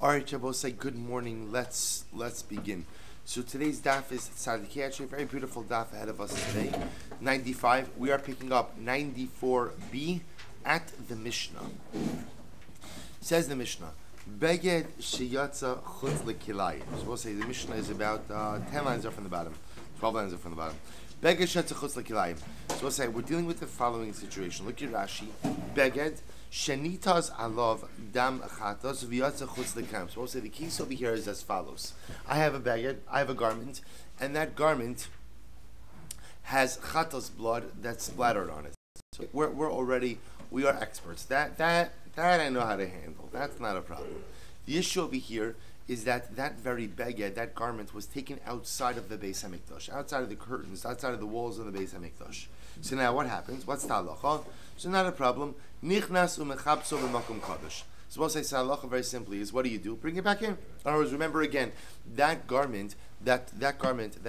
All right, Shabbos, say good morning. Let's begin. So today's daf is Tzadiki, actually a very beautiful daf ahead of us today. 95. We are picking up 94b at the Mishnah. Says the Mishnah, Beged sheyatza chutz lekilayim. So we'll say the Mishnah is about 10 lines up from the bottom, 12 lines up from the bottom. Beged sheyatza chutz lekilayim. So we'll say we're dealing with the following situation. Look at Rashi. Beged shenitas alav dam achatos v'yatza chutz lekam. So we'll say the case over here is as follows. I have a beged, I have a garment, and that garment has chatos blood that's splattered on it. So we are experts. That I know how to handle. That's not a problem. The issue over here is that very beged, that garment, was taken outside of the Beis HaMikdash, outside of the curtains, outside of the walls of the Beis HaMikdash. So now what happens? What's the halacha? So not a problem. Nichnas umechabso b'makom kadosh. So we'll say halacha very simply is, what do? Bring it back in. In other words, remember again, that garment that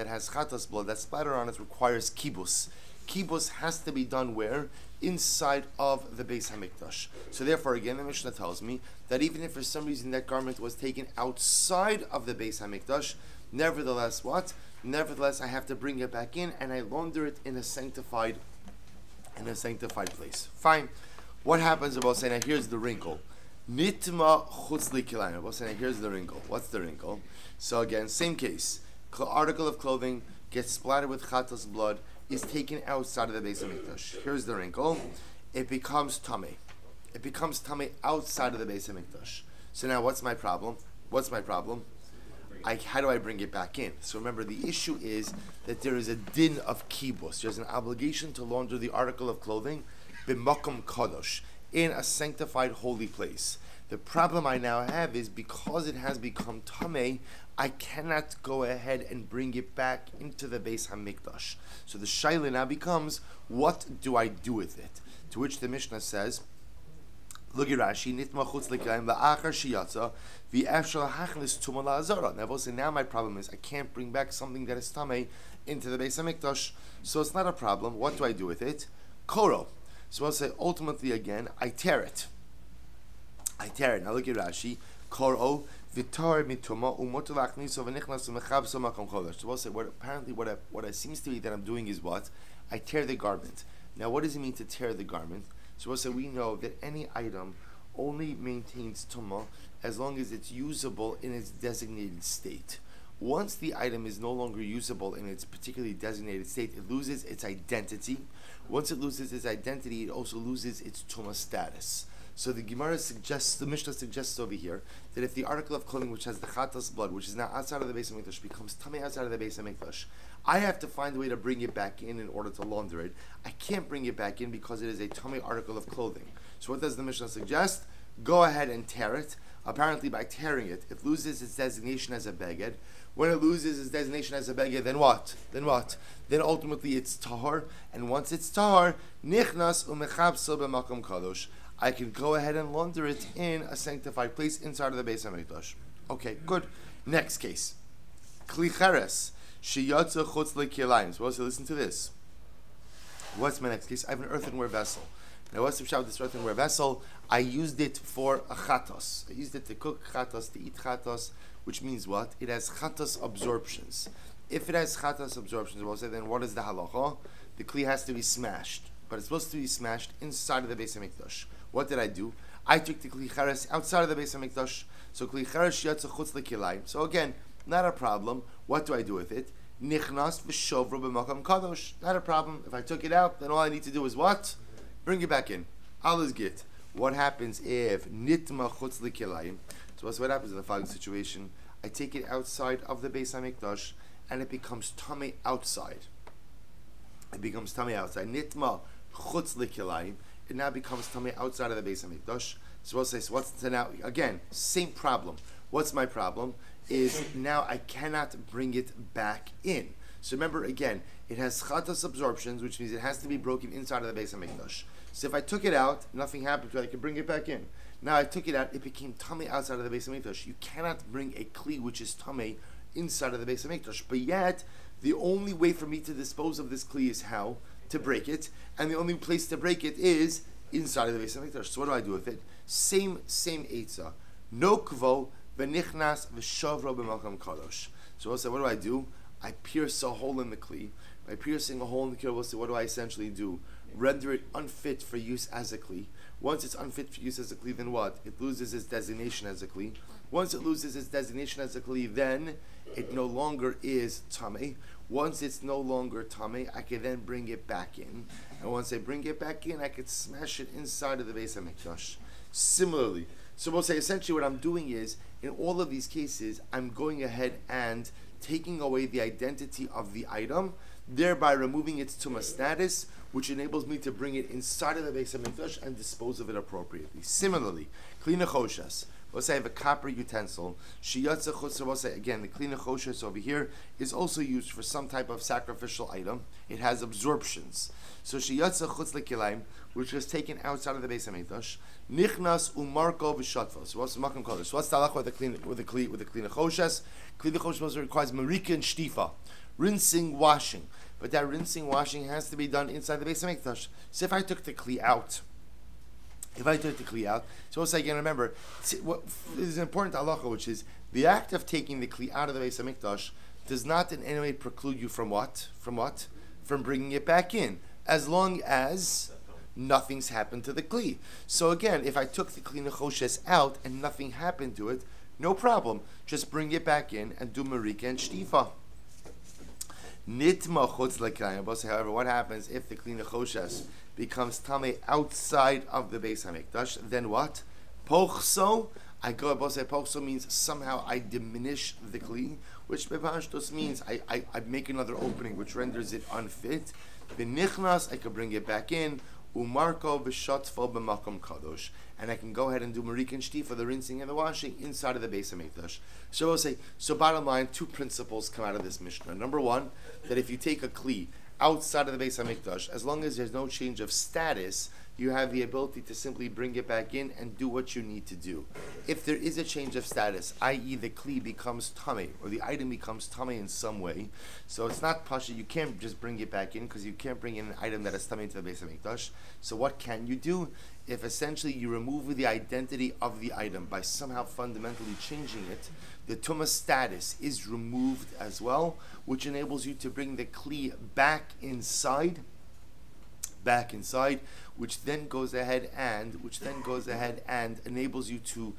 has chatas blood, that splatter on it, requires kibus. Kibus has to be done where? Inside of the Beis HaMikdash. So therefore, again, the Mishnah tells me that even if for some reason that garment was taken outside of the Beis HaMikdash, nevertheless, what? Nevertheless, I have to bring it back in and I launder it in a sanctified place. Fine. What happens about saying, now here's the wrinkle. Nitma chutz likilayim. About saying, now here's the wrinkle. What's the wrinkle? So again, same case. Article of clothing gets splattered with chatas blood, is taken outside of the Beis HaMikdash. Here's the wrinkle. It becomes tamei. It becomes tamei outside of the Beis HaMikdash. So now what's my problem? How do I bring it back in? So remember, the issue is that there is a din of kibus. There's an obligation to launder the article of clothing b'makom kadosh, in a sanctified holy place. The problem I now have is because it has become tamei, I cannot go ahead and bring it back into the Beis HaMikdash. So the shaila now becomes, what do I do with it? To which the Mishnah says, look at Rashi, nitma chutz lekayim la'achar sheyatza v'efshel hachnis tuma la'azara. Now, also, now my problem is I can't bring back something that is tamei into the Beis HaMikdash. So it's not a problem. What do I do with it? Koro. So I'll say, ultimately again, I tear it. Now look at Rashi. Koro v'tar mituma u'motu la'achniso v'nichnas u'mechabso makom chodesh. So I'll say, what it seems to be that I'm doing is what? I tear the garment. Now what does it mean to tear the garment? So we'll say, we know that any item only maintains tumah as long as it's usable in its designated state. Once the item is no longer usable in its particularly designated state, it loses its identity. Once it loses its identity, it also loses its tumah status. So the Mishnah suggests over here that if the article of clothing which has the chatas blood, which is now outside of the Beis HaMikdash, becomes tamei outside of the Beis HaMikdash, I have to find a way to bring it back in order to launder it. I can't bring it back in because it is a tamei article of clothing. So what does the Mishnah suggest? Go ahead and tear it. Apparently by tearing it, it loses its designation as a beged. When it loses its designation as a beged, then what? Then ultimately it's tahor, and once it's tahor, nichnas umechabso b'makom kadosh, I can go ahead and launder it in a sanctified place inside of the Beis HaMikdash. Okay, good. Next case. Kli cheres sheyatza chutz lekilayim. So also listen to this. What's my next case? I have an earthenware vessel. Now what's the pshat with this earthenware vessel? I used it for a chatos. I used it to cook chatos, to eat chatos, which means what? It has chatos absorptions. If it has chatos absorptions, we'll say, then what is the halacha? The kli has to be smashed. But it's supposed to be smashed inside of the Beis HaMikdash. What did I do? I took the kli cheres outside of the Beis HaMikdash. So kli cheres yatsa chutz lekilayim. So again, not a problem. What do I do with it? Nichnas v'shovro b'makam kadosh. Not a problem. If I took it out, then all I need to do is what? Bring it back in. All is good. What happens if nitma chutz lekilayim? So what happens in the following situation? I take it outside of the Beis HaMikdash and it becomes tamei outside. Nitma chutz lekilayim. It now becomes tamei outside of the Beis HaMikdash. So we'll say, so now again, same problem. What's my problem? Is now I cannot bring it back in. So remember again, it has chatas absorptions, which means it has to be broken inside of the Beis HaMikdash. So if I took it out, nothing happened to it, I could bring it back in. Now I took it out, it became tamei outside of the Beis HaMikdash. You cannot bring a kli which is tamei inside of the Beis HaMikdash. But yet, the only way for me to dispose of this kli is how? To break it, and the only place to break it is inside of the Beis HaMikdash. So what do I do with it? Same eitzah. No kvo v'nichnas v'shavro b'makam kadosh. So we'll say, what do? I pierce a hole in the kli. By piercing a hole in the kli, we'll say, what do I essentially do? Render it unfit for use as a kli. Once it's unfit for use as a kli, then what? It loses its designation as a kli. Once it loses its designation as a kli, then it no longer is tamei. Once it's no longer tamei, I can then bring it back in. And once I bring it back in, I can smash it inside of the Beis HaMikdash. Similarly, so we'll say essentially what I'm doing is, in all of these cases, I'm going ahead and taking away the identity of the item, thereby removing its tumah status, which enables me to bring it inside of the Beis HaMikdash and dispose of it appropriately. Similarly, kli nechoshes. Let's say I have a copper utensil. Shiyatza chutzah. We'll say again, the kli nechoshes over here is also used for some type of sacrificial item. It has absorptions. So shiyatza chutz lekilayim, which was taken outside of the Beis HaMikdash. Nichnas umarko v'shatva. So what's the makam kodesh? So what's the halacha with the kli nechoshes? Kli nechoshes requires marika and shtifa, rinsing, washing. But that rinsing, washing has to be done inside the Beis HaMikdash. So if I took the kli out, so also again, remember, there's an important halacha, which is the act of taking the kli out of the Beis HaMikdash does not in any way preclude you from what? From bringing it back in, as long as nothing's happened to the kli. So again, if I took the kli nechoshes out and nothing happened to it, no problem. Just bring it back in and do marika and shtifa. Nitma chutz lekayim. However, what happens if the kli nechoshes becomes tamei outside of the Beis HaMikdash? Then what? Pochso. I go above say pochso means somehow I diminish the kli, which bepashtos means I make another opening, which renders it unfit. B'nichnas, I could bring it back in. Umarko v'shatfo b'makom kadosh, and I can go ahead and do marika and shtifa, the rinsing and the washing, inside of the Beis HaMikdash. So we'll say, so bottom line, two principles come out of this Mishnah. Number one, that if you take a kli outside of the Beis HaMikdash, as long as there's no change of status, you have the ability to simply bring it back in and do what you need to do. If there is a change of status, i.e. the kli becomes tamei, or the item becomes tamei in some way, so it's not pasha, you can't just bring it back in, because you can't bring in an item that is tamei into the Beis HaMikdash. So what can you do? If essentially you remove the identity of the item by somehow fundamentally changing it, the tumah status is removed as well, which enables you to bring the kli back inside, which then goes ahead and enables you to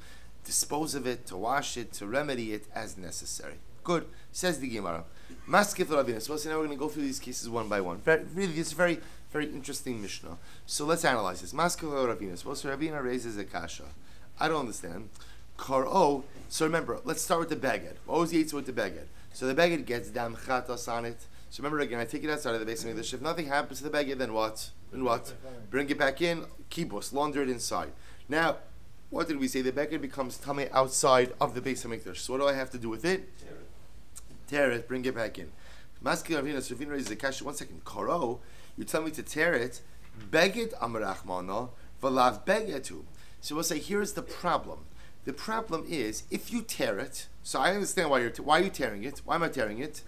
dispose of it, to wash it, to remedy it as necessary. Good. Says the Gemara. Maskef Ravina. So now we're going to go through these cases one by one. Really, it's very, very interesting Mishnah. So let's analyze this. Maskef Ravina. Suppose Ravina raises a kasha. I don't understand. Karo. So remember, let's start with the beged. What was the answer with the beged? So the beged gets dam chatas on it. So remember again, I take it outside of the Beis HaMikdash. If nothing happens to the beged, then what? Bring it back in, kibos, launder it inside. Now, what did we say? The beged becomes tamei outside of the Beis HaMikdash. So what do I have to do with it? Tear it, bring it back in. Maskil Ravina, Ravina raises the kasha. 1 second. Karo, you tell me to tear it. Beged amarachmano, v'lav begetu. So we'll say, here's the problem. The problem is, if you tear it, so I understand why are you tearing it? Why am I tearing it?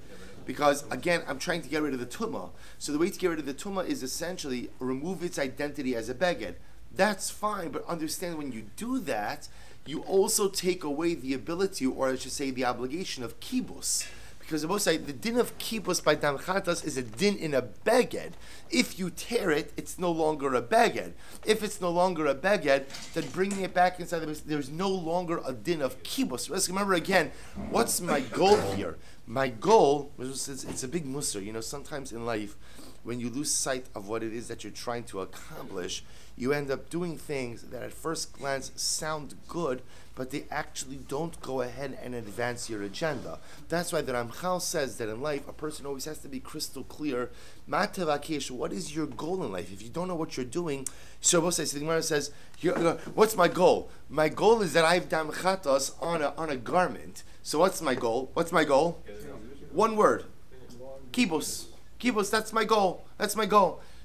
Because again, I'm trying to get rid of the tumah. So the way to get rid of the tumah is essentially remove its identity as a beged. That's fine, but understand when you do that, you also take away the ability, or I should say the obligation of kibus. Because the din of kibus by dam chatas is a din in a beged. If you tear it, it's no longer a beged. If it's no longer a beged, then bringing it back inside there's no longer a din of kibus. Let's remember again, what's my goal here? My goal, it's a big musar. Sometimes in life, when you lose sight of what it is that you're trying to accomplish, you end up doing things that at first glance sound good, but they actually don't go ahead and advance your agenda. That's why the Ramchal says that in life, a person always has to be crystal clear. Matavakesh, what is your goal in life? If you don't know what you're doing, so the Gemara says, what's my goal? My goal is that I have dam chatas on a garment. So what's my goal? One word. Kibus. Kibus, that's my goal.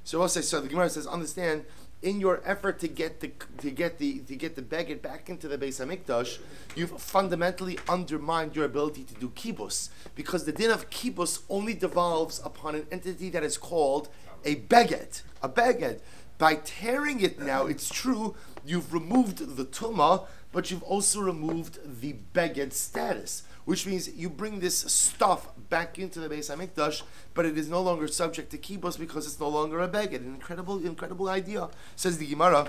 So the Gemara says, understand, in your effort to get the beged back into the Beis HaMikdash, you've fundamentally undermined your ability to do kibus, because the din of kibus only devolves upon an entity that is called a beged. By tearing it now, it's true, you've removed the tumah, but you've also removed the beged status, which means you bring this stuff back into the Beis HaMikdash, but it is no longer subject to kibbutz because it's no longer a beged. An incredible idea. Says the Gemara,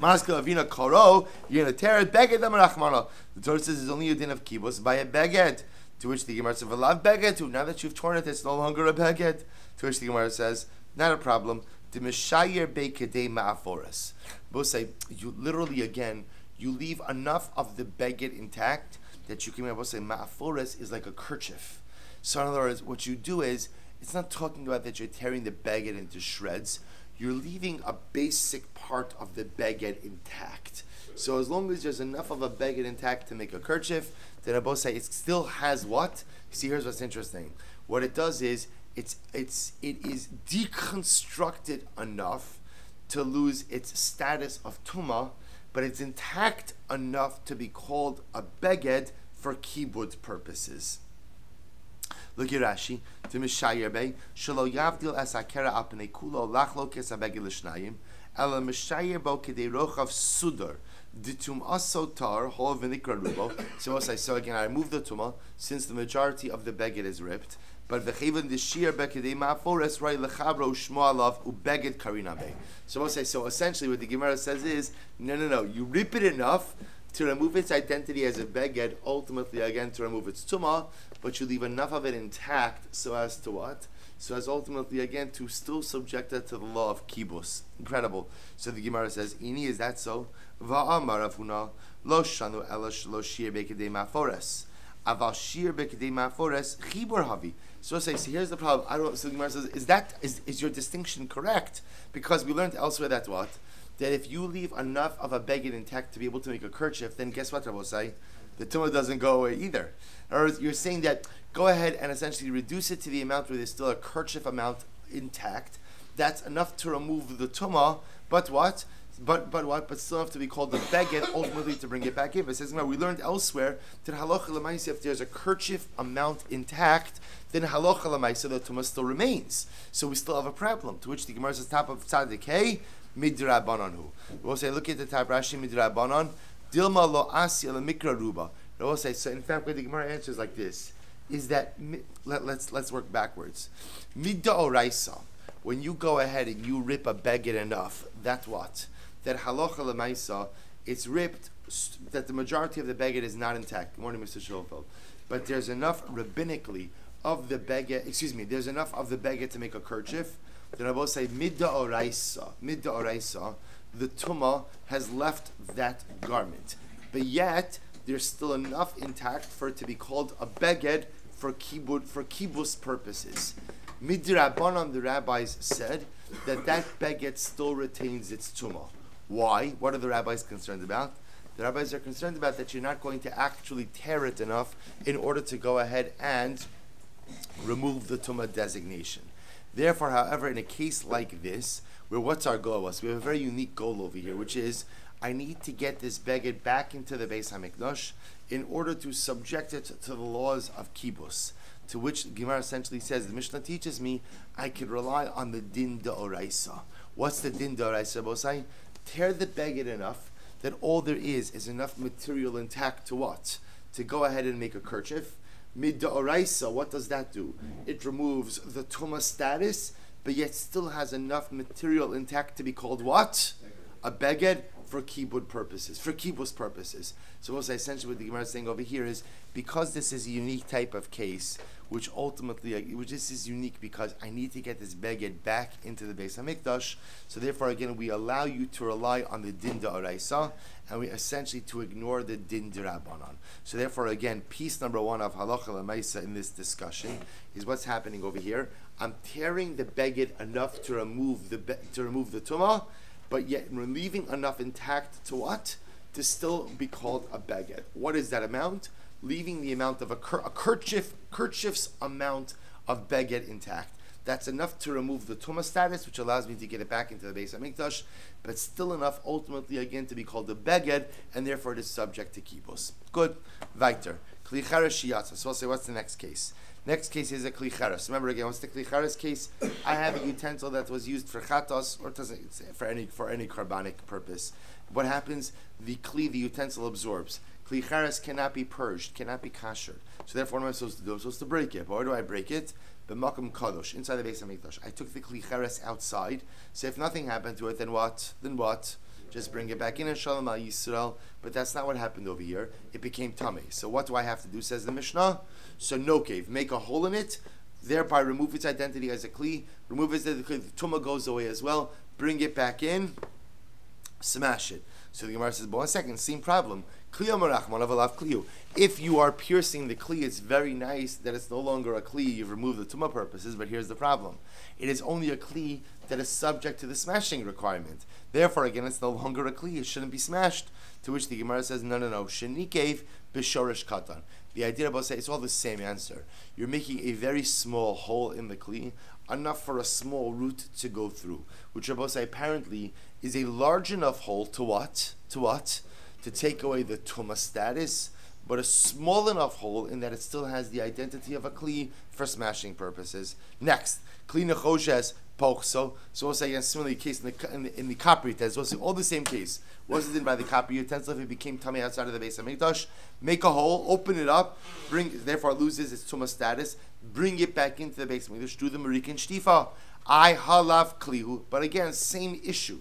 Maskal Avina Karo, you're going to tear it, beged amarachmana. The Torah says it's only a din of kibbutz by a beged. To which the Gemara says, "V'lav beged." Now that you've torn it, it's no longer a beged. To which the Gemara says, "Not a problem." The Mishayer Bekedei Ma'aforas. Both say you literally again you leave enough of the beged intact that you can both say Ma'aforas is like a kerchief. So in other words, what you do is it's not talking about that you're tearing the beged into shreds. You're leaving a basic part of the beged intact. So as long as there's enough of a beged intact to make a kerchief, then I both say it still has what? See, here's what's interesting. What it does is it is deconstructed enough to lose its status of tumah, but it's intact enough to be called a beged for kibbutz purposes. Look at Rashi. To Mishayer Bey, Shalo Yavdil as Akera Apnei Kulo Lachlo Kes Abeged L'Shnayim, Ela Mishayer Bo Kedei Rochav Sudar. Ditum asotar hol v'nikra rubo. So again, I remove the tumah since the majority of the beged is ripped. But v'cheven d'shir bekedei ma'afores roi lechabro shmo alav ubeged karinabe. So essentially, what the Gemara says is, no. You rip it enough to remove its identity as a beged. Ultimately, again, to remove its tumah, but you leave enough of it intact so as to what? So as ultimately, again, to still subject it to the law of kibbutz. Incredible. So the Gemara says, "Ini, is that so?" Va'amar Avuna lo shanu elash lo shir bekedei ma'afores. Aval shir bekedei ma'afores chibur havi. So here's the problem. So the Gemara says, is your distinction correct? Because we learned elsewhere that what? That if you leave enough of a beged intact to be able to make a kerchief, then guess what, Rabbi say? The tumah doesn't go away either. In other words, you're saying that go ahead and essentially reduce it to the amount where there's still a kerchief amount intact. That's enough to remove the tumah, but what? But still enough to be called the beged, ultimately to bring it back in. But it says, we learned elsewhere that halacha l'maisa, if there's a kerchief amount intact, then halacha l'maisa, the tumah still remains. So we still have a problem. To which the Gemara says, top of tzadik hey, midrabananhu. We'll say, look at the top Rashi midrabanan, dilma lo asya mikra ruba. We'll say, so in fact, what the Gemara answers like this is that let's work backwards. Midda oraisa, when you go ahead and you rip a beged enough, that's what? That halacha l'maisa, it's ripped, that the majority of the beged is not intact. Good morning, Mr. Schulfeld. But there's enough rabbinically of the beged, there's enough of the beged to make a kerchief. Then I will say, midda oraisa, the tumah has left that garment. But yet, there's still enough intact for it to be called a beged for kibbutz purposes. Midrabanan, the rabbis said that beged still retains its tumah. Why? What are the rabbis concerned about? The rabbis are concerned about that you're not going to actually tear it enough in order to go ahead and remove the tumah designation. Therefore, however, in a case like this, where what's our goal was, we have a very unique goal over here, which is I need to get this beged back into the Beis HaMikdash in order to subject it to the laws of kibbutz. To which the Gemara essentially says, the Mishnah teaches me I could rely on the din da'oraisa. What's the din da'oraisa, Bosai? Tear the beged enough that all there is enough material intact to what? To go ahead and make a kerchief. Mid da'oraisa, what does that do? It removes the tumah status, but yet still has enough material intact to be called what? A beged for kibbutz purposes. So essentially what the Gemara is saying over here is, because this is a unique type of case, which this is unique because I need to get this beged back into the Beis HaMikdash, so therefore again we allow you to rely on the din da'oraisa, and we essentially to ignore the din d'Rabbanan. So therefore again, piece number one of halacha l'maisa in this discussion is what's happening over here. I'm tearing the beged enough to remove the tumah, but yet relieving enough intact to what? To still be called a beged. What is that amount? Leaving the amount of a kerchief's amount of beged intact. That's enough to remove the tumah status, which allows me to get it back into the Beis HaMikdash, but still enough ultimately again to be called a beged, and therefore it is subject to kibbutz. Good. Weiter. Kli cheres shiyatza. So I'll say, what's the next case? Next case is a kli cheres. Remember again, what's the kli cheres case? I have a utensil that was used for chatos, or it doesn't for any carbonic purpose. What happens? The utensil absorbs. Kli cheres cannot be purged, cannot be kashered. So therefore, what am I supposed to do? I'm supposed to break it. But where do I break it? B'makom kadosh, inside the Beis Hamikdash. I took the kli cheres outside. So if nothing happened to it, then what? Just bring it back in and Shalom al Yisrael. But that's not what happened over here. It became tummy. So what do I have to do? Says the Mishnah. So no cave. Make a hole in it. Thereby remove its identity as a kli. Remove its identity. The tumah goes away as well. Bring it back in. Smash it. So the Gemara says, but 1 second, same problem. If you are piercing the kli, it's very nice that it's no longer a kli. You've removed the tumah purposes, but here's the problem. It is only a kli that is subject to the smashing requirement. Therefore, again, it's no longer a kli. It shouldn't be smashed. To which the Gemara says, no. Shenikev b'shorish katan. The idea about saying it's all the same answer. You're making a very small hole in the kli, enough for a small root to go through, which Rabbi say apparently is a large enough hole to what? To take away the tumah status, but a small enough hole in that it still has the identity of a kli for smashing purposes. Next, kli nechoshes pochso. So we'll say again, similarly case in the copper utensil. So all the same case. Was it in by the copper utensil if it became tummy outside of the Beis Hamikdash? Make a hole, open it up, therefore it loses its tumah status. Bring it back into the Beis Hamikdash. Do the marikin shtifa. I halav klihu. But again, same issue.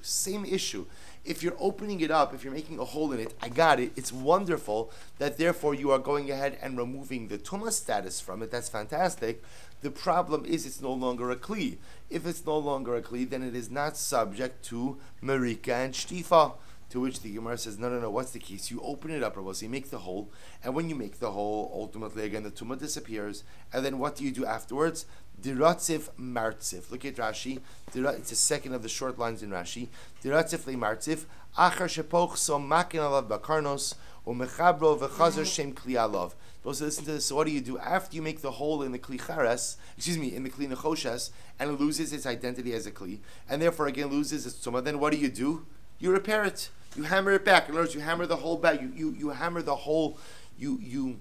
If you're opening it up, if you're making a hole in it, I got it. It's wonderful that therefore you are going ahead and removing the tumah status from it. That's fantastic. The problem is it's no longer a kli. If it's no longer a kli, then it is not subject to marika and shtifa. To which the Gemara says, no, what's the case? You open it up, Rabbi, so you make the hole, and when you make the hole, ultimately, again, the tumah disappears, and then what do you do afterwards? Diratzif martzif. Look at Rashi. It's the second of the short lines in Rashi. Diratzif le martzif, achar shepoch so makin alav bakarnos, or mechabro v'chazer shem kli alav. So listen to this. So what do you do after you make the hole in the kli chares? In the kli nechoshes, and it loses its identity as a kli, and therefore again loses its tumah? Then what do? You repair it. You hammer it back. In other words, you hammer the hole back. You hammer the hole. You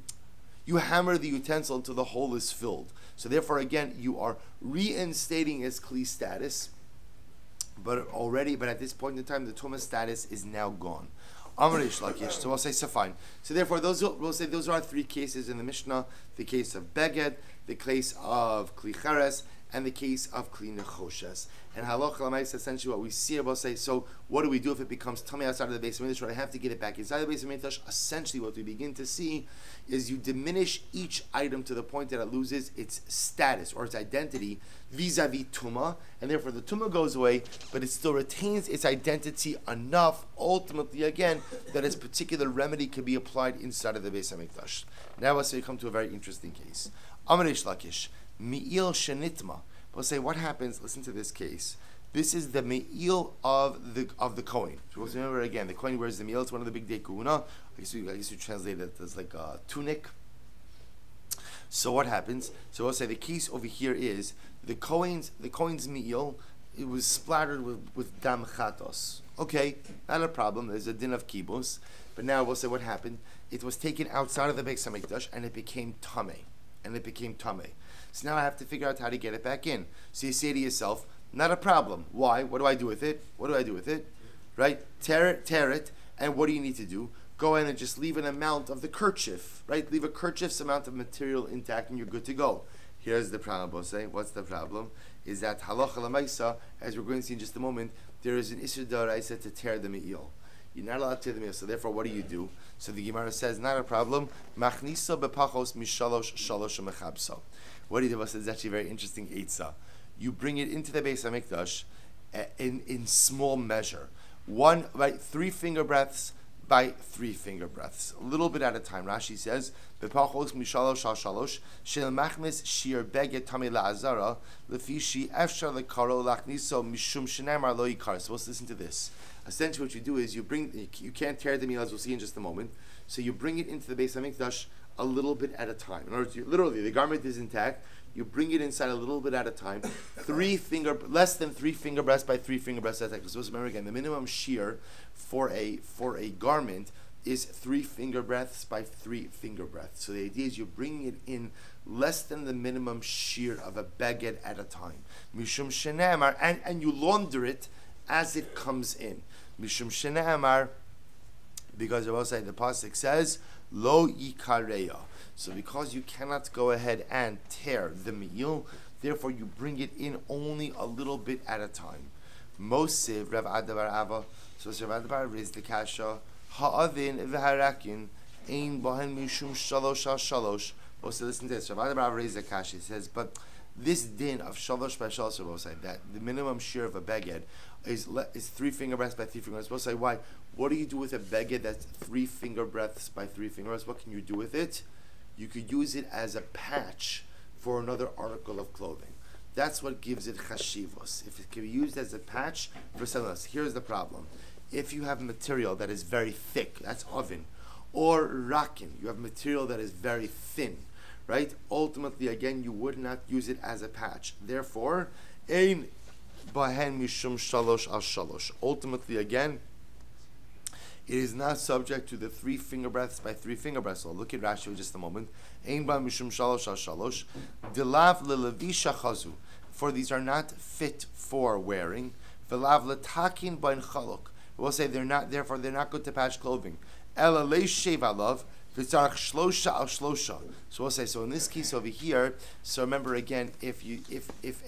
hammer the utensil until the hole is filled. So therefore, again, you are reinstating its kli status, but at this point in time, the tumah status is now gone. Amrish lakish. So we'll say so fine. So therefore, we'll say those are 3 cases in the Mishnah: the case of beged, the case of kli cheres, and the case of kli nechoshes. And halacha l'maisa, essentially what we see about say, so what do we do if it becomes tummy outside of the Beis Hamikdash? I have to get it back inside the Beis Hamikdash. Essentially what we begin to see is you diminish each item to the point that it loses its status or its identity vis-a-vis tumah, and therefore the tumah goes away, but it still retains its identity enough, ultimately again, that its particular remedy can be applied inside of the Beis Hamikdash. Now let's say we come to a very interesting case. Amrish lakish. Mi'il shenitma. We'll say what happens. Listen to this case. This is the me'il of the Kohen. So let's remember again, the Kohen wears the me'il. It's one of the big day kahuna. I guess we translate it as like a tunic. So what happens? So we'll say the case over here is the Kohen's me'il. It was splattered with dam chatos. Okay, not a problem. There's a din of kibus. But now we'll say what happened. It was taken outside of the Beis Hamikdash and it became tameh. So now I have to figure out how to get it back in. So you say to yourself, not a problem. Why? What do I do with it? Right? Tear it. And what do you need to do? Go in and just leave an amount of the kerchief. Right? Leave a kerchief's amount of material intact and you're good to go. Here's the problem, Bosei. What's the problem? Is that halacha l'maisa, as we're going to see in just a moment, there is an isur d'oraisa to tear the me'il. You're not allowed to tear the me'il. So therefore, what do? So the Gemara says, not a problem. Machnisa bepachos mishalosh shalosh mechabso. What do you do? It's actually a very interesting eitzah. You bring it into the Beis Hamikdash in small measure. 3 finger breaths by 3 finger breaths. A little bit at a time. Rashi says, Bepachos mishalosh shalosh shel machnis shir beget tamei la'azara lefishi efshar lekaro lachniso mishum shenamar lo yikar. So let's listen to this. Essentially what you do is you can't tear the meal, as we'll see in just a moment. So you bring it into the Beis Hamikdash a little bit at a time. In other words, literally, the garment is intact. You bring it inside a little bit at a time. Less than 3 finger breaths by 3 finger breaths at a time. Because remember again, the minimum shear for a garment is 3 finger breaths by 3 finger breaths. So the idea is you're bringing it in less than the minimum shear of a beged at a time. Mishum shene'amar, and you launder it as it comes in. Mishum shene'amar, because the pasuk says, Lo yikareya. So because you cannot go ahead and tear the me'il, therefore you bring it in only a little bit at a time. Mosiv Rav Adavar Ava. So Rav Adavar raised the kasha. Ha'avin v'harakin ein bahen mishum shalosh al shalosh. Also listen to this. Rav Adavar raised the kasha. He says, but this din of shalosh by shalosh, that the minimum shear of a beged is 3 finger breaths by 3 finger breaths. We'll say why? What do you do with a beged that's 3 finger breaths by 3 finger breaths? What can you do with it? You could use it as a patch for another article of clothing. That's what gives it chashivos. If it can be used as a patch for something else. Here's the problem. If you have material that is very thick, that's oven, or rakin, you have material that is very thin, right? Ultimately, again, you would not use it as a patch. Therefore, ein bahen mishum shalosh al shalosh. Ultimately, again, it is not subject to the 3 finger breaths by 3 finger breaths. So look at Rashi for just a moment. Ein bahen mishum shalosh al shalosh. Dilav lelevisha chazu. For these are not fit for wearing. V'lav letakin bain chaluk. We'll say therefore they're not good to patch clothing. Ela leishev alav v'tzarach shlosha al shlosha. So we'll say, so in this case over here, so remember again, if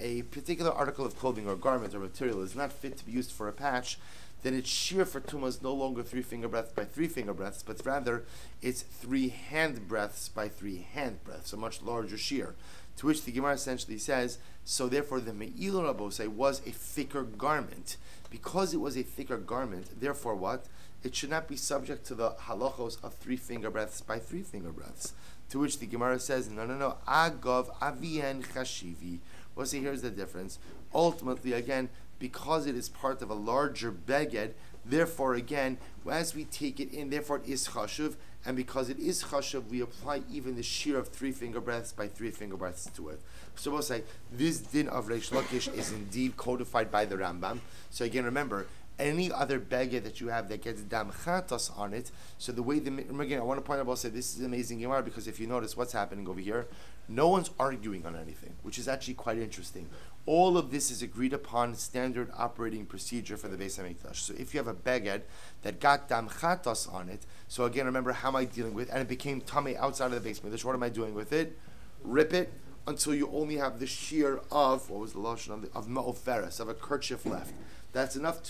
a particular article of clothing or garment or material is not fit to be used for a patch, then its shear for tumah is no longer 3 finger breaths by 3 finger breaths, but rather it's 3 hand breaths by 3 hand breaths, a much larger shear. To which the Gemara essentially says, so therefore the Me'il Rabosai was a thicker garment. Because it was a thicker garment, therefore what? It should not be subject to the halachos of 3 finger breaths by 3 finger breaths. To which the Gemara says, no, agav avien chashivi. Well, see, here's the difference. Ultimately, again, because it is part of a larger beged, therefore, again, as we take it in, therefore it is chashuv, and because it is chashuv, we apply even the shear of 3 finger breaths by 3 finger breaths to it. So we'll say, this din of Reish Lakish is indeed codified by the Rambam. So again, remember, any other beged that you have that gets dam chatas on it, so the way again, I want to point out, I'll say this is amazing Gemara, because if you notice what's happening over here, no one's arguing on anything, which is actually quite interesting. All of this is agreed upon standard operating procedure for the Beis HaMikdash. So if you have a beged that got dam chatas on it, so again, remember, how am I dealing with, and it became tamei outside of the Beis HaMikdash, what am I doing with it? Rip it until you only have the shear of, what was the lashon of ma'oferes, of a kerchief left. That's enough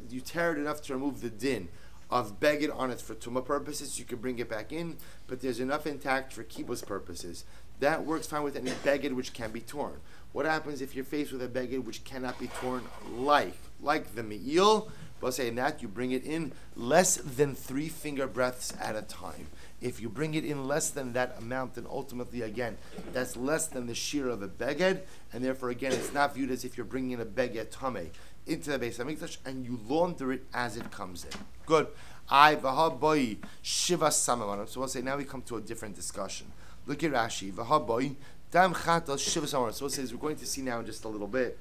you tear it enough to remove the din of beged on it for tumah purposes. You can bring it back in, but there's enough intact for kibbutz purposes. That works fine with any beged which can be torn. What happens if you're faced with a beged which cannot be torn, like the me'il? But saying that you bring it in less than 3 finger breaths at a time. If you bring it in less than that amount, then ultimately, again, that's less than the shear of a beged, and therefore, again, it's not viewed as if you're bringing in a beged tamei into the Beis HaMikdash, and you launder it as it comes in. Good. Shiva Samamanam. So we'll say now we come to a different discussion. Look at Rashi. V'haboy dam chatas Shiva Samamanam. So we'll say, as we're going to see now in just a little bit.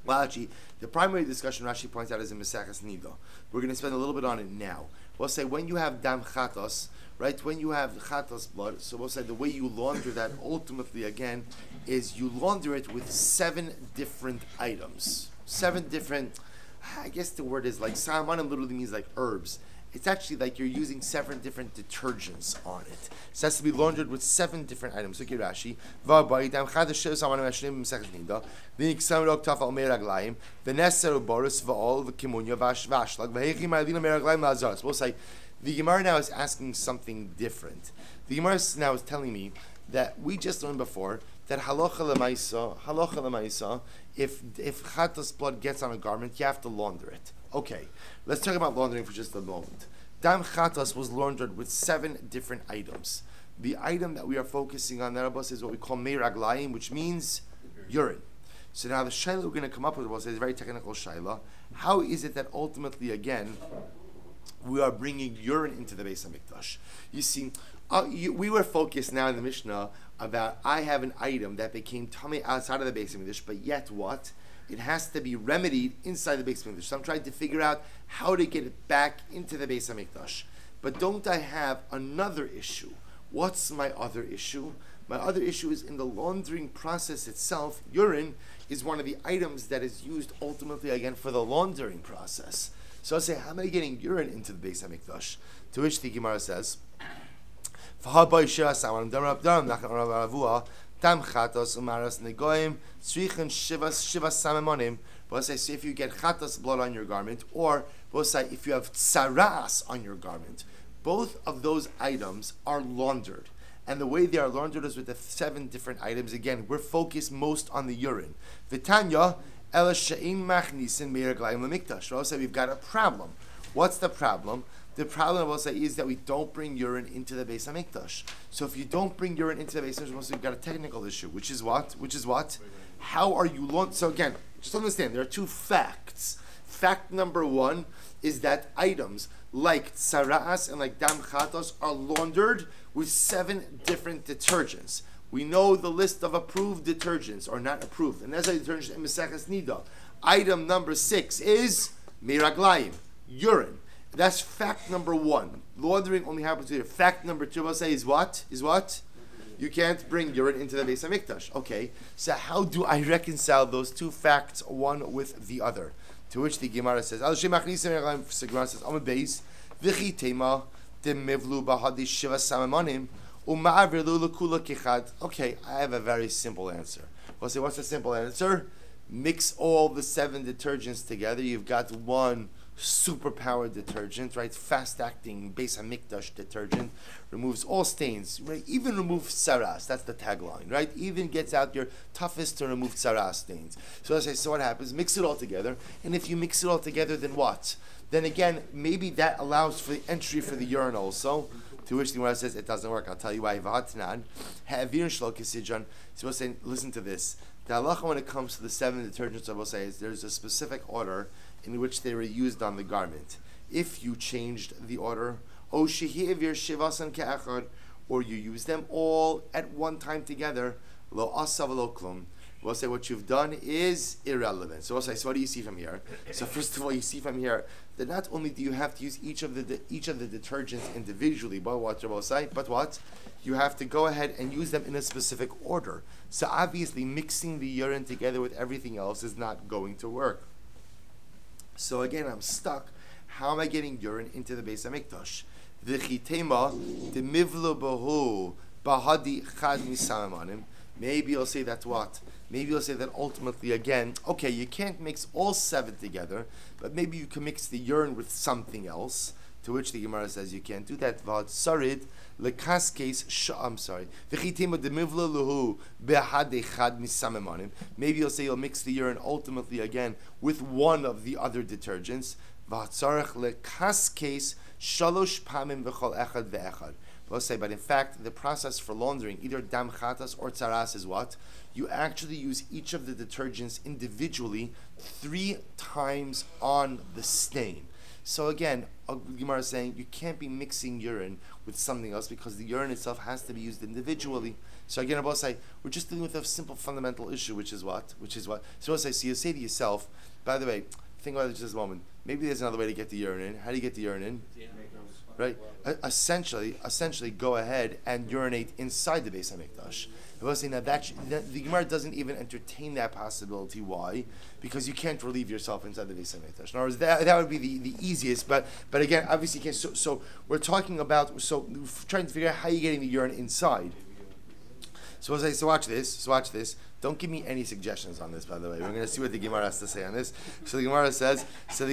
Well, actually, the primary discussion Rashi points out is in Maseches Nida. We're going to spend a little bit on it now. We'll say when you have dam chatas, right? When you have chatas blood, so we'll say the way you launder that ultimately again is you launder it with 7 different items. 7 different, I guess the word is like samanim literally means like herbs. It's actually like you're using 7 different detergents on it. It has to be laundered with 7 different items. Look at Rashi. We'll say the Gemara now is asking something different. The Gemara now is telling me that we just learned before that halacha lemaisa, if chatas blood gets on a garment, you have to launder it. Okay, let's talk about laundering for just a moment. Dam chatas was laundered with 7 different items. The item that we are focusing on, Narabas, is what we call meiraglayim, which means urine. So now the shaila we're going to come up with is a very technical shaila. How is it that ultimately, again, we are bringing urine into the Beis HaMikdash? You see, we were focused now in the Mishnah about I have an item that became tummy outside of the Beis HaMikdash, but yet what? It has to be remedied inside the Beis HaMikdash. So I'm trying to figure out how to get it back into the Beis HaMikdash. but don't I have another issue? What's my other issue? My other issue is in the laundering process itself. Urine is one of the items that is used ultimately again for the laundering process. So I'll say, how am I getting urine into the Beis HaMikdash? To which the Gemara says, but say, so if you get chatas blood on your garment, or say if you have tsaras on your garment, both of those items are laundered. And the way they are laundered is with the 7 different items. Again, we're focused most on the urine. Vitanya, ela she'in machnisin meiraglayim lemikdash. We'll say we've got a problem. What's the problem? The problem, we'll say, is that we don't bring urine into the Beis HaMikdash. So if you don't bring urine into the Beis HaMikdash, we'll say we've got a technical issue, which is what? How are you laundering? So again, just understand, there are 2 facts. Fact number 1 is that items like tsaras and like dam chatos are laundered with 7 different detergents. We know the list of approved detergents, or not approved. And that's a detergent in Maseches Nida. Item number 6 is miraglayim, urine. That's fact number 1. Laundering only happens here. Fact number 2, we'll say, is what? You can't bring urine into the Beis HaMikdash. Okay, so how do I reconcile those 2 facts, one with the other? To which the Gemara says, okay, I have a very simple answer. We'll say, what's the simple answer? Mix all the 7 detergents together. You've got one superpowered detergent, right? Fast-acting Beis HaMikdash detergent, removes all stains, right? Even removes saras. That's the tagline, right? Even gets out your toughest to remove saras stains. So I say, so what happens? Mix it all together, and if you mix it all together, then what? Then again, maybe that allows for the entry for the urine also. To which the Gemara says it doesn't work. I'll tell you why. So we'll say, listen to this. The halacha when it comes to the 7 detergents, I will say, is there's a specific order in which they were used on the garment. If you changed the order, or you use them all at one time together, lo asa v'lo klum, we'll say what you've done is irrelevant. So we'll say, so what do you see from here? So first of all, you see from here that not only do you have to use each of the detergents individually, but what? You have to go ahead and use them in a specific order. So obviously, mixing the urine together with everything else is not going to work. So again, I'm stuck. How am I getting urine into the Beis HaMikdash? V'chitema demivlo bahu bahadi chad misamanim. Maybe you'll say that what? Maybe you'll say that ultimately again, okay, you can't mix all 7 together, but maybe you can mix the urine with something else. To which the Gemara says you can't do that. V'ad sarid lekaskes I'm sorry. V'chitema demivlo luhu bahadi chad misamanim. Maybe you'll say you'll mix the urine ultimately again with one of the other detergents. V'atzarech lekaskes shalosh pamim v'chol echad ve'echad. We'll say, but in fact, the process for laundering, either dam chatas or tsaras, is what? You actually use each of the detergents individually 3 times on the stain. So again, Gemara is saying you can't be mixing urine with something else because the urine itself has to be used individually. So again, I will say we're just dealing with a simple fundamental issue, which is what. So I'll say, so you say to yourself, by the way, think about it just a moment. Maybe there's another way to get the urine in. How do you get the urine in? Yeah. Right. Essentially, go ahead and urinate inside the Beis HaMikdash. I will say now that the Gemara doesn't even entertain that possibility. Why? Because you can't relieve yourself inside the Beis HaMikdash. In other words, that would be the easiest. But again, obviously, you can't. So we're talking about trying to figure out how you're getting the urine inside. So watch this. Don't give me any suggestions on this, by the way. We're going to see what the Gemara has to say on this. So the Gemara says, so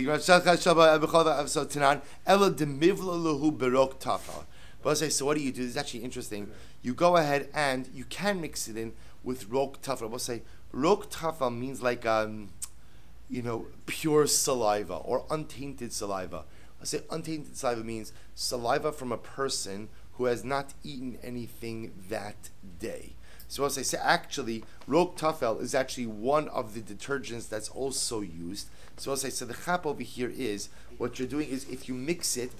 what do you do? This is actually interesting. You go ahead and you can mix it in with rok tafel. We'll say rok tafel means like pure saliva or untainted saliva. I'll say untainted saliva means saliva from a person who has not eaten anything that day. So I'll say actually, rok tafel is actually one of the detergents that's also used. So I'll say, so the chap over here is, what you're doing is if you mix it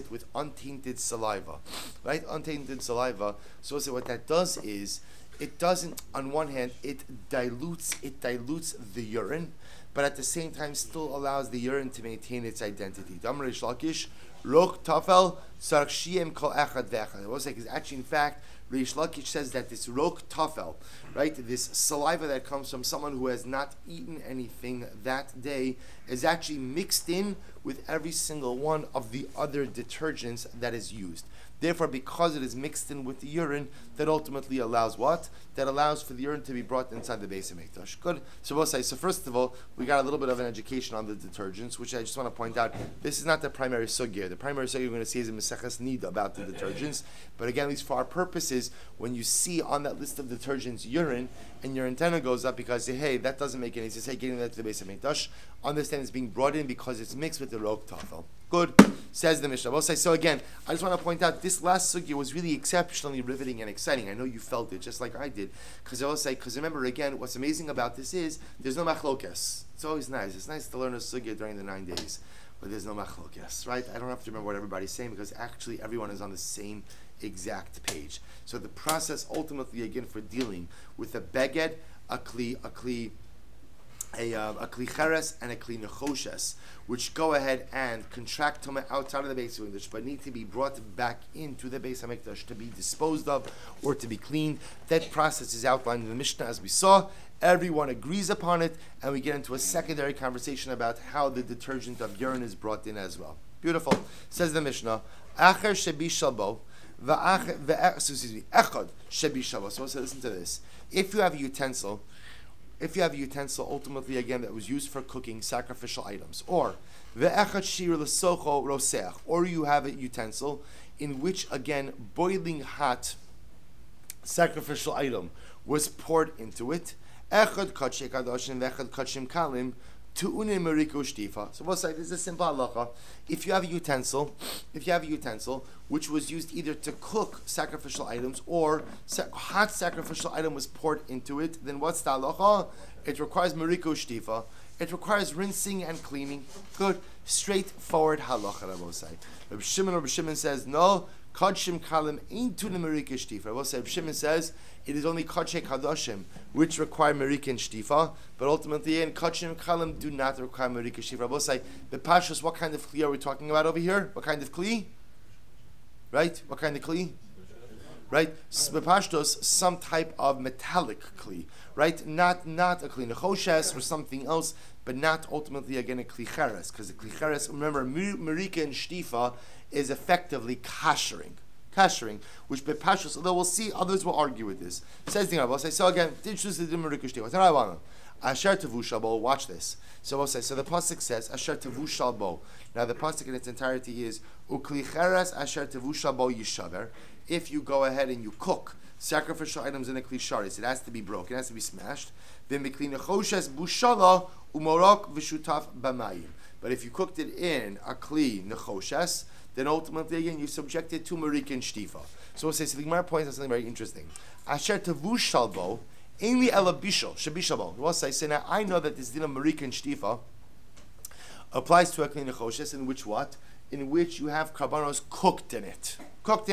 with untainted saliva, right? Untainted saliva. So I'll say what that does is, it doesn't, on one hand, it dilutes the urine, but at the same time still allows the urine to maintain its identity. Damar Reish Lakish, Rok Tafel, Sark Shiem Kol Echad Vechad. I will say, because actually, in fact, Reish Lakish says that this Rok Tafel, right, this saliva that comes from someone who has not eaten anything that day, is actually mixed in with every single one of the other detergents that is used. Therefore, because it is mixed in with the urine, that ultimately allows what? That allows for the urine to be brought inside the base of Mikdash. Good. So we'll say, so first of all, we got a little bit of an education on the detergents, which I just want to point out, this is not the primary sugya. The primary sugya we're going to see is in Maseches Nida about the detergents. But again, at least for our purposes, when you see on that list of detergents urine, and your antenna goes up because, hey, that doesn't make any sense, hey, getting that to the base of Mikdash, understand it's being brought in because it's mixed with the Rok Tafel. Good, says the Mishnah. We'll say, so again, I just want to point out this last sugya was really exceptionally riveting and exciting. I know you felt it just like I did. Because I will say, because remember again, what's amazing about this is there's no machlokes. It's always nice. It's nice to learn a sugya during the 9 days, but there's no machlokes, right? I don't have to remember what everybody's saying because actually everyone is on the same exact page. So the process ultimately again for dealing with a beged, a kli cheres and a kli nechoshes, which go ahead and contract tuma outside of the base of English, but need to be brought back into the base of Mikdash to be disposed of or to be cleaned. That process is outlined in the Mishnah as we saw. Everyone agrees upon it, and we get into a secondary conversation about how the detergent of urine is brought in as well. Beautiful. Says the Mishnah, Acher shebi shalbo, echad shebi shalbo. So listen to this. If you have a utensil, ultimately again that was used for cooking sacrificial items, or you have a utensil in which again boiling hot sacrificial item was poured into it. So we'll say this is a simple halacha. If you have a utensil which was used either to cook sacrificial items or hot sacrificial item was poured into it, then what's the halacha? It requires meriko shtifa. It requires rinsing and cleaning. Good, straightforward halacha. Rabbi Shimon says no. Kodshim kalim ain't to the merika shtifa. Rabbi Shimon says it is only kodshe kadoshim which require merika and shtifa, but ultimately in kodshim kalim do not require merika shtifa. Rabbi say the pashas. What kind of kli are we talking about over here? What kind of kli? Right? What kind of kli? Right? Bepashtos, some type of metallic kli. Right? Not a kli nechoshes or something else, but not ultimately again a kli cheres, because the kli cheres, remember, merika and shtifa is effectively kashering, which bepashos, although we'll see others will argue with this. Says the I'll say, so again, Asher tevushal bo, watch this. So we'll say, so the pasuk says Asher tevushal bo. Now the pasuk in its entirety is Ukli cheres Asher tevushal bo yishaver. If you go ahead and you cook sacrificial items in a kli sharis, it has to be broken, it has to be smashed. Then mikli nechoshes bushala umorok v'shutaf b'mayim. But if you cooked it in a kli nechoshes, then ultimately again you subject it to marik and shtifa. So we'll say, so the Gemara points out something very interesting. Asher tevushal bo. Ainly elabishal shabishal. We'll say, so now I know that this din of marik and shtifa applies to a kli nechoshes, in which what? In which you have karbanos cooked in it. But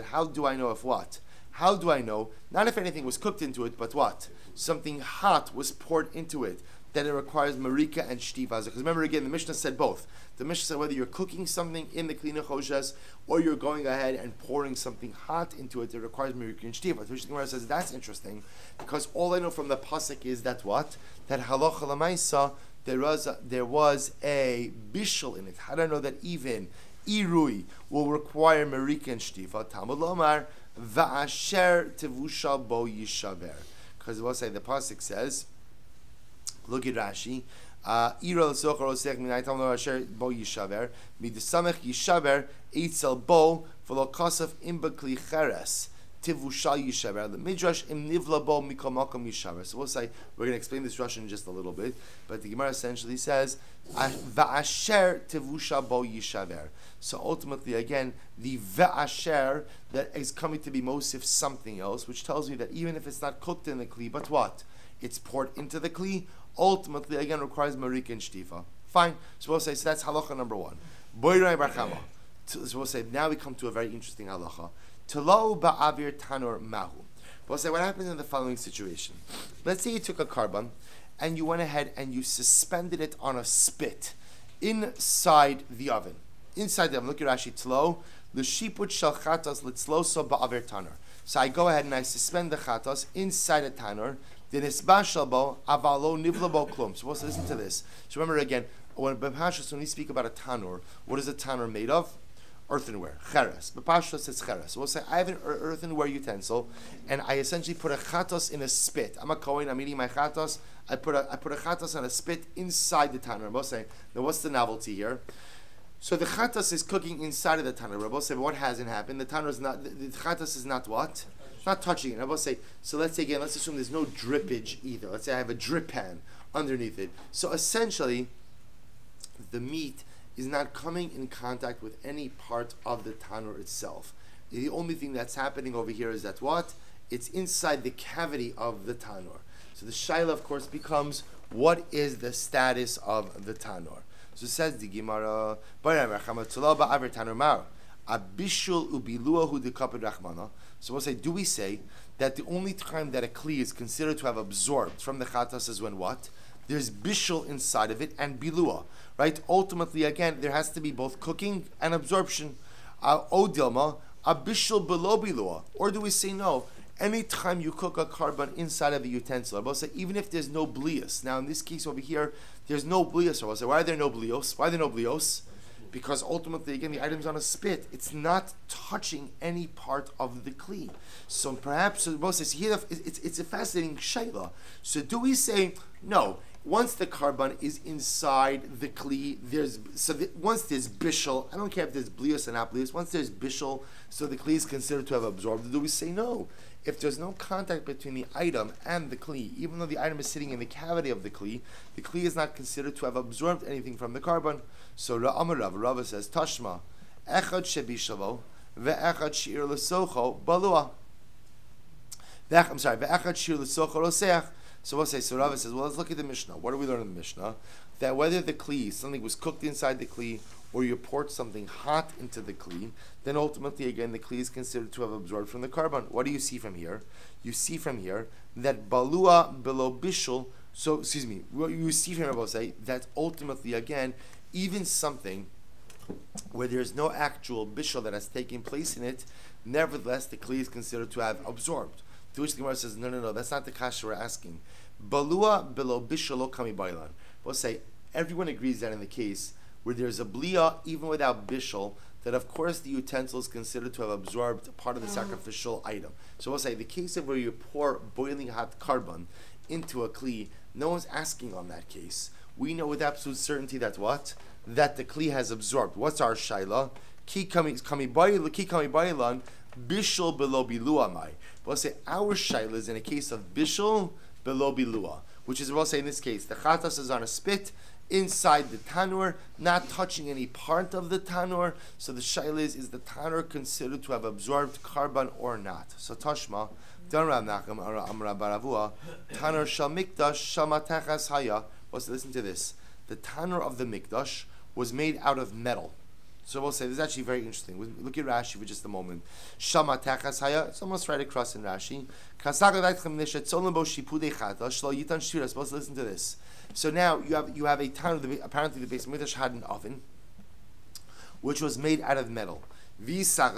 how do I know if what? How do I know? Not if anything was cooked into it, but what? Something hot was poured into it. That it requires marika and shtifa. Because remember again, the Mishnah said both. The Mishnah said whether you're cooking something in the kli nechoshes or you're going ahead and pouring something hot into it, it requires marika and shtifa. The Mishnah says that's interesting because all I know from the pasuk is that what? That halacha l'maisa there was a bishul in it. How do I know that even irui will require marika and shtifa? Talmud lomar va'asher tevushal bo yishaver. Because we'll say the pasuk says. Look at Rashi. Ira l'sochar osech minaytam lo asher bo yishaver midesamech yishaver eitzel bo v'lo kasaf im b'kli cheres tivushal yishaver the midrash im nivla bo mikol makom yishaver. So we'll say we're going to explain this Russian in just a little bit, but the Gemara essentially says va'asher tivushal bo yishaver. So ultimately, again, the va'asher that is coming to be mosif something else, which tells me that even if it's not cooked in the kli, but what? It's poured into the kli, ultimately again requires marik and shtifa. Fine. So we'll say, so that's halacha number one. So we'll say, now we come to a very interesting halacha. Telau ba'avir tanur mahu. We'll say what happens in the following situation. Let's say you took a carbon and you went ahead and you suspended it on a spit inside the oven. Inside the oven. Look at Rashi Tlo. L'shiput shel chatos litzloso ba'aver tanur. So I go ahead and I suspend the chatos inside a tanur. Then isbashal bo avalo nivla bo klum. So let's listen to this. So remember again, when we speak about a tanur, what is a tanur made of? Earthenware, cheres. B'pashtos it's cheres. So we'll say I have an earthenware utensil, and I essentially put a chatos in a spit. I'm a kohen. I'm eating my chatos. I put a chatos on a spit inside the tanur. We'll say, now what's the novelty here? So the chatos is cooking inside of the tanur. Rabbi say, but what hasn't happened? The tanur is not. The chatos is not what? It's not touching it. Rabbi say. So let's say again. Let's assume there's no drippage either. Let's say I have a drip pan underneath it. So essentially, the meat is not coming in contact with any part of the tanur itself. The only thing that's happening over here is that what? It's inside the cavity of the tanur. So the shaila, of course, becomes what is the status of the tanur? So it says the Gemara, so we'll say, do we say that the only time that a kli is considered to have absorbed from the chatas is when what? There's bishul inside of it and bilua, right? Ultimately, again, there has to be both cooking and absorption. O dilma, a bishul below bilua. Or do we say no? Anytime you cook a carbon inside of a utensil, I will say even if there's no blios. Now in this case over here, there's no blios. I will say, why are there no blios? Why are there no blios? Because ultimately, again, the item's on a spit. It's not touching any part of the kli. So perhaps, so here it's a fascinating shayla. So do we say no? Once the carbon is inside the kli, once there's bishul, I don't care if there's blios or not blios. Once there's bishul, so the kli is considered to have absorbed. Do we say no? If there's no contact between the item and the kli, even though the item is sitting in the cavity of the kli is not considered to have absorbed anything from the carbon. So Rava says, Tashma, echad shebishalo, ve'echad shir l'socho balua. Ve'echad shir l'socho roseach. So we'll say, so Rava says, well, let's look at the Mishnah. What do we learn in the Mishnah? That whether the kli, something was cooked inside the kli, or you poured something hot into the kli, then ultimately, again, the kli is considered to have absorbed from the carbon. What do you see from here? You see from here that balua below bishul, what you see from here, I will say, that ultimately, again, even something where there's no actual bishul that has taken place in it, nevertheless, the kli is considered to have absorbed. To which the Gemara says, no, that's not the kasha we're asking. Balua below bishul lo kami bailan. We'll say, everyone agrees that in the case where there's a blia, even without bishul, that of course the utensil is considered to have absorbed part of the sacrificial item. So we'll say, the case of where you pour boiling hot carbon into a kli, no one's asking on that case. We know with absolute certainty that what? That the kli has absorbed. What's our shaila? Ki kami bailan, bishul below bilua mai. We'll say, our shaila is in a case of bishul below bilua, which is, we'll say in this case, the chatas is on a spit, inside the tanur, not touching any part of the tanur. So the shaila is the tanur considered to have absorbed carbon or not? So Tashma, tanur shal mikdash shal matachas haya. Listen to this. The tanur of the mikdash was made out of metal. So we'll say, this is actually very interesting. We'll look at Rashi for just a moment. Shama tachas haya, it's almost right across in Rashi. Supposed to listen to this. So now you have a tanur, apparently the base mikdash had an oven, which was made out of metal. So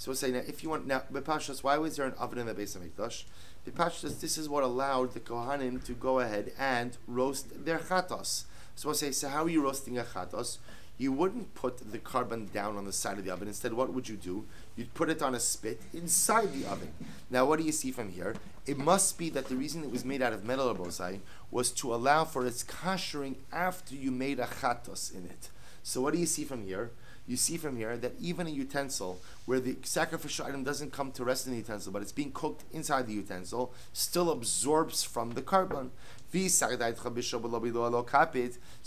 we'll say, now if you want, now Bepashas, why was there an oven in the base of mikdash? Bepashas, this is what allowed the Kohanim to go ahead and roast their chatos. So we'll say, so how are you roasting a chatos? You wouldn't put the carbon down on the side of the oven. Instead, what would you do? You'd put it on a spit inside the oven. Now, what do you see from here? It must be that the reason it was made out of metal or bosai was to allow for its kashering after you made a chatos in it. So what do you see from here? You see from here that even a utensil where the sacrificial item doesn't come to rest in the utensil, but it's being cooked inside the utensil, still absorbs from the carbon. So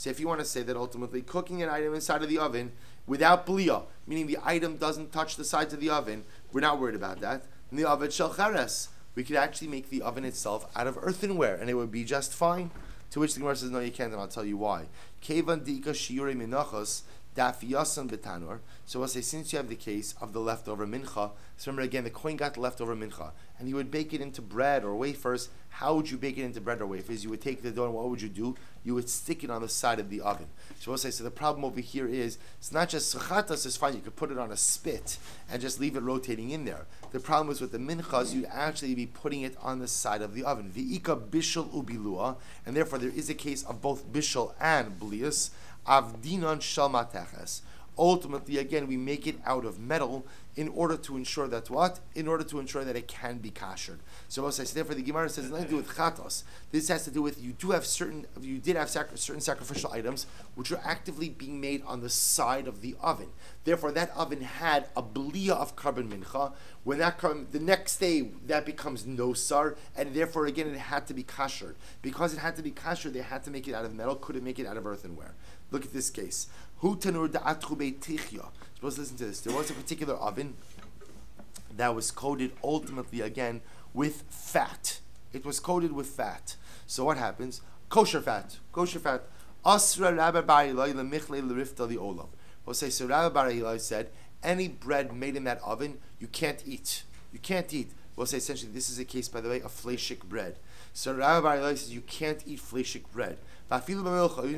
if you want to say that ultimately cooking an item inside of the oven without blia, meaning the item doesn't touch the sides of the oven, we're not worried about that. In the oven shel chares, we could actually make the oven itself out of earthenware, and it would be just fine. To which the Gemara says, no, you can't, and I'll tell you why. Kevan diika shiurei minachos Dafiyasan betanur. So we'll say, since you have the case of the leftover mincha, so remember again, the kohen got the leftover mincha, and he would bake it into bread or wafers. How would you bake it into bread or wafers? You would take the dough, and what would you do? You would stick it on the side of the oven. So we'll say, so the problem over here is, it's not just sechatas is fine, you could put it on a spit and just leave it rotating in there. The problem is with the minchas, you'd actually be putting it on the side of the oven. V'ika bishul ubilua, and therefore there is a case of both bishul and blius. Avdinon shel mateches. Ultimately, again, we make it out of metal in order to ensure that what? In order to ensure that it can be kashered. So therefore the Gemara says, it's nothing to do with chatos. This has to do with, you did have certain sacrificial items which are actively being made on the side of the oven. Therefore, that oven had a bliya of carbon mincha. When that the next day, that becomes nosar, and therefore, again, it had to be kashered. Because it had to be kashered, they had to make it out of metal, couldn't make it out of earthenware. Look at this case. Hu tanur da'atchu beitichya. Supposed to listen to this. There was a particular oven that was coated ultimately again with fat. It was coated with fat. So what happens? Kosher fat. Kosher fat. Asra Rabbi Bar Ilai lemichle lerifta li'olam. We'll say, so Rabbi Bar Ilai said, any bread made in that oven, you can't eat. You can't eat. We'll say essentially, this is a case, by the way, of fleshik bread. So Rabbi Bar Ilai says, you can't eat fleshik bread. Even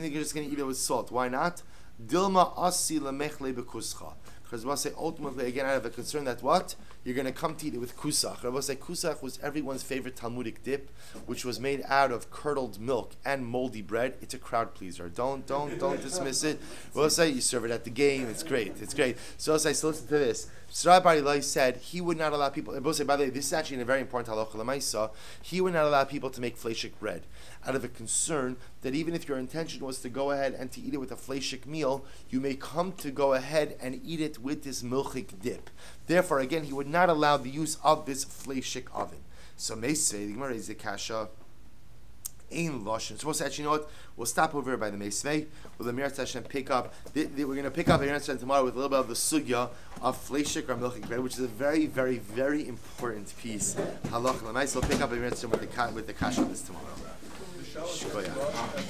if you're just going to eat it with salt. Why not? Dilma asi lemechle bekuscha. Because we'll say ultimately, again, I have a concern that what? You're going to come to eat it with kusach. We'll say kusach was everyone's favorite Talmudic dip, which was made out of curdled milk and moldy bread. It's a crowd pleaser. Don't dismiss it. We'll say you serve it at the game. It's great. It's great. So I'll say, so listen to this. Rabbi Bar Ilai said he would not allow people, and we'll say, by the way, this is actually a very important halacha l'maisa, he would not allow people to make fleshik bread out of a concern that even if your intention was to go ahead and to eat it with a fleshik meal, you may come to go ahead and eat it with this milchik dip. Therefore, again, he would not allow the use of this fleshik oven. So Meisvei, the Gemara is the kasha, Ein Lashon. So actually, you know what? We'll stop over here by the Meisvei. We'll pick up. We're going to pick up the answer tomorrow with a little bit of the sugya of fleshik or milchik bread, which is a very, very, very important piece. Halach l'mais. We'll pick up the answer with the kasha this tomorrow. Shkoyach.